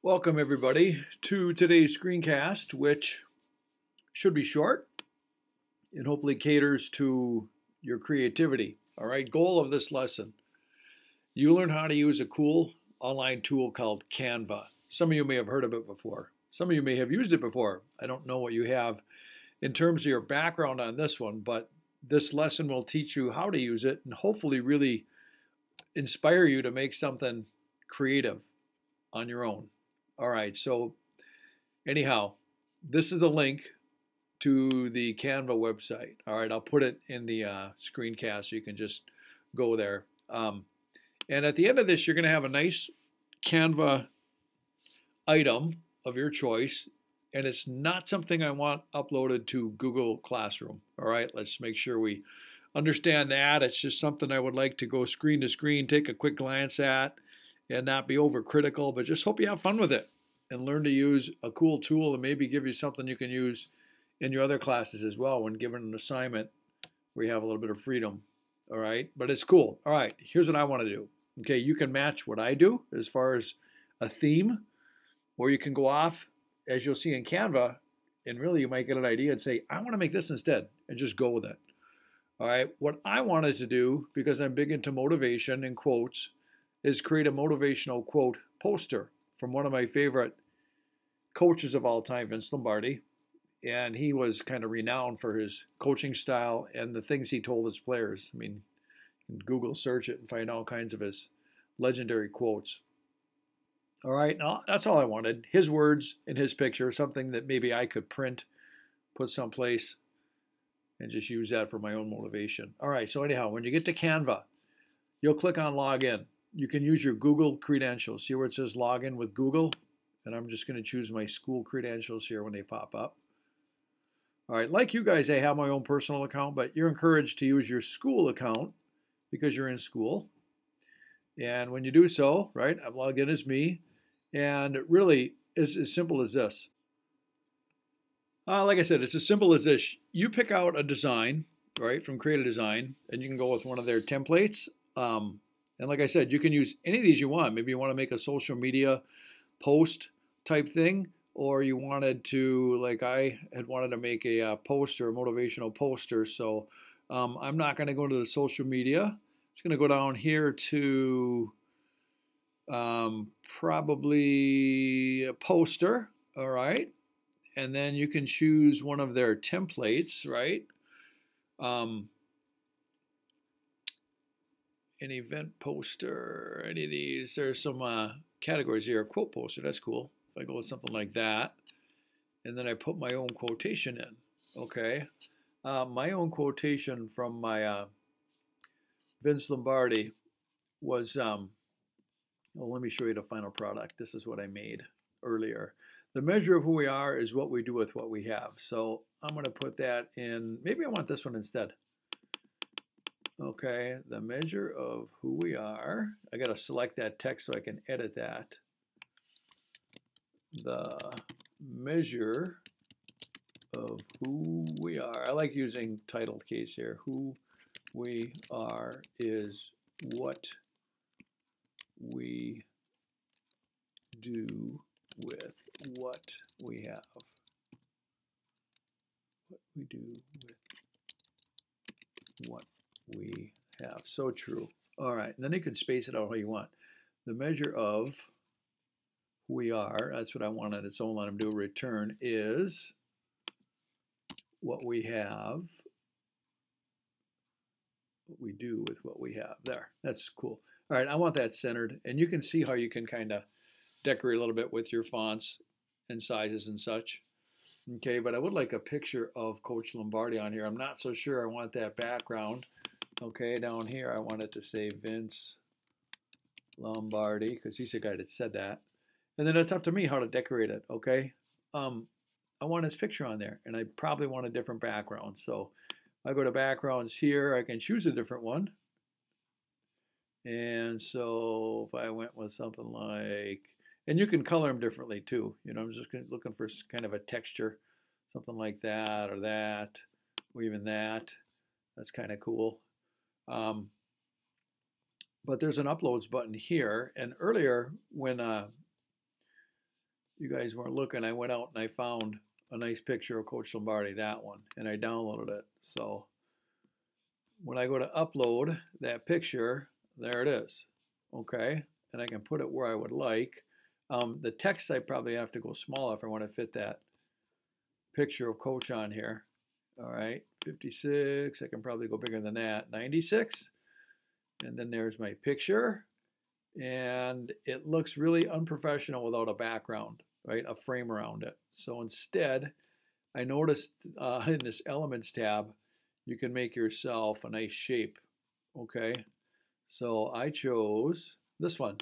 Welcome everybody to today's screencast, which should be short and hopefully caters to your creativity. All right, goal of this lesson, you learn how to use a cool online tool called Canva. Some of you may have heard of it before. Some of you may have used it before. I don't know what you have in terms of your background on this one, but this lesson will teach you how to use it and hopefully really inspire you to make something creative on your own. All right, so anyhow, this is the link to the Canva website. All right, I'll put it in the screencast so you can just go there. And at the end of this, you're going to have a nice Canva item of your choice, and it's not something I want uploaded to Google Classroom. All right, let's make sure we understand that. It's just something I would like to go screen to screen, take a quick glance at, and not be overcritical, but just hope you have fun with it and learn to use a cool tool and maybe give you something you can use in your other classes as well when given an assignment where you have a little bit of freedom. All right, but it's cool. All right, here's what I want to do. Okay, you can match what I do as far as a theme, or you can go off, as you'll see in Canva, and really you might get an idea and say, I want to make this instead, and just go with it. All right, what I wanted to do, because I'm big into motivation and quotes, is create a motivational quote poster from one of my favorite coaches of all time, Vince Lombardi. And he was kind of renowned for his coaching style and the things he told his players. I mean, you can Google search it and find all kinds of his legendary quotes. All right, now that's all I wanted. His words and his picture, something that maybe I could print, put someplace, and just use that for my own motivation. All right, so anyhow, when you get to Canva, you'll click on Login. You can use your Google credentials. See where it says Login with Google? And I'm just going to choose my school credentials here when they pop up. All right, like you guys, I have my own personal account, but you're encouraged to use your school account because you're in school. And when you do so, right, I've logged in as me, and it really is as simple as this. Like I said, it's as simple as this. You pick out a design, right, from Create a Design, and you can go with one of their templates. And like I said, you can use any of these you want. Maybe you want to make a social media post type thing, or you wanted to, like I had wanted to make a poster, a motivational poster. So I'm not going to go into the social media. I'm just going to go down here to probably a poster, all right? And then you can choose one of their templates, right? An event poster, any of these. There's some categories here. A quote poster, that's cool. If I go with something like that, and then I put my own quotation in, okay? My own quotation from my Vince Lombardi was, well, let me show you the final product. This is what I made earlier. The measure of who we are is what we do with what we have. So I'm going to put that in. Maybe I want this one instead. Okay, the measure of who we are. I got to select that text so I can edit that. The measure of who we are. I like using titled case here. Who we are is what we do with what we have. What we do with what we have. So true. All right, and then you can space it out how you want. The measure of who we are, that's what I want on its own. Let them do a return, is what we have, what we do with what we have. There, that's cool. All right, I want that centered, and you can see how you can kind of decorate a little bit with your fonts and sizes and such. Okay, but I would like a picture of Coach Lombardi on here. I'm not so sure I want that background. Okay, down here I want it to say Vince Lombardi, because he's the guy that said that. And then it's up to me how to decorate it, okay? I want his picture on there, and I probably want a different background. So I go to backgrounds here, I can choose a different one. And so if I went with something like, and you can color them differently too. You know, I'm just looking for kind of a texture, something like that, or even that. That's kind of cool. But there's an uploads button here. And earlier when you guys weren't looking, I went out and I found a nice picture of Coach Lombardi, that one, and I downloaded it. So when I go to upload that picture, there it is. Okay, and I can put it where I would like. The text, I probably have to go smaller if I want to fit that picture of Coach on here. All right, 56, I can probably go bigger than that, 96. And then there's my picture. And it looks really unprofessional without a background, right? A frame around it. So instead, I noticed in this Elements tab, you can make yourself a nice shape, okay? So I chose this one.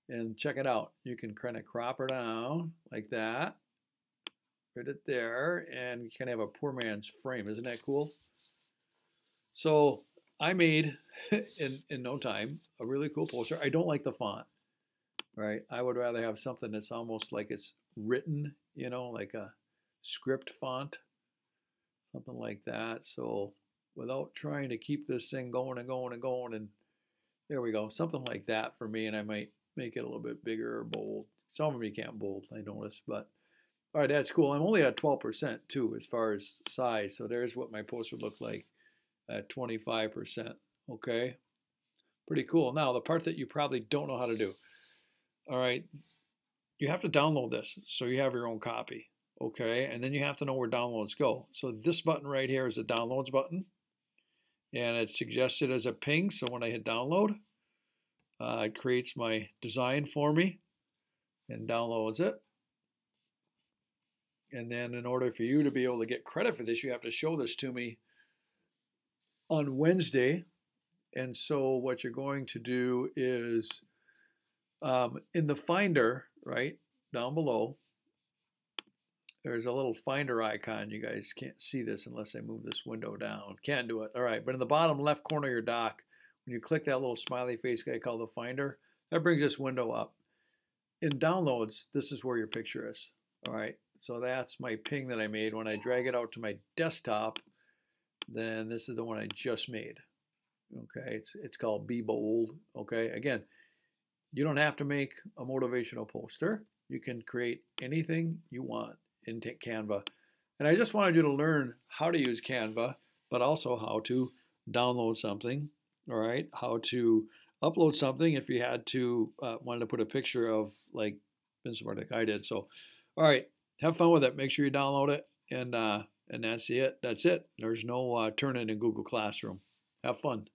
And check it out. You can kind of crop her down like that. Put it there, and you can have a poor man's frame. Isn't that cool? So I made, in no time, a really cool poster. I don't like the font, right? I would rather have something that's almost like it's written, you know, like a script font, something like that. So without trying to keep this thing going and going and going, and there we go, something like that for me, and I might make it a little bit bigger or bold. Some of them you can't bold, I noticed, but all right, that's cool. I'm only at 12% too as far as size, so there's what my post would look like at 25%. Okay, pretty cool. Now, the part that you probably don't know how to do. All right, you have to download this so you have your own copy. Okay, and then you have to know where downloads go. So this button right here is the downloads button, and it's suggested as a ping. So when I hit download, it creates my design for me and downloads it. And then in order for you to be able to get credit for this, you have to show this to me on Wednesday. And so what you're going to do is in the Finder, right, down below, there's a little Finder icon. You guys can't see this unless I move this window down. Can't do it. All right, but in the bottom left corner of your dock, when you click that little smiley face guy called the Finder, that brings this window up. In Downloads, this is where your picture is. All right, so that's my ping that I made. When I drag it out to my desktop, then this is the one I just made. Okay, it's called Be Bold. Okay, again, you don't have to make a motivational poster. You can create anything you want in Canva. And I just wanted you to learn how to use Canva, but also how to download something, all right? How to upload something if you had to, wanted to put a picture of like Vince like I did. So, all right, have fun with it. Make sure you download it, and that's it. That's it. There's no turn it in Google Classroom. Have fun.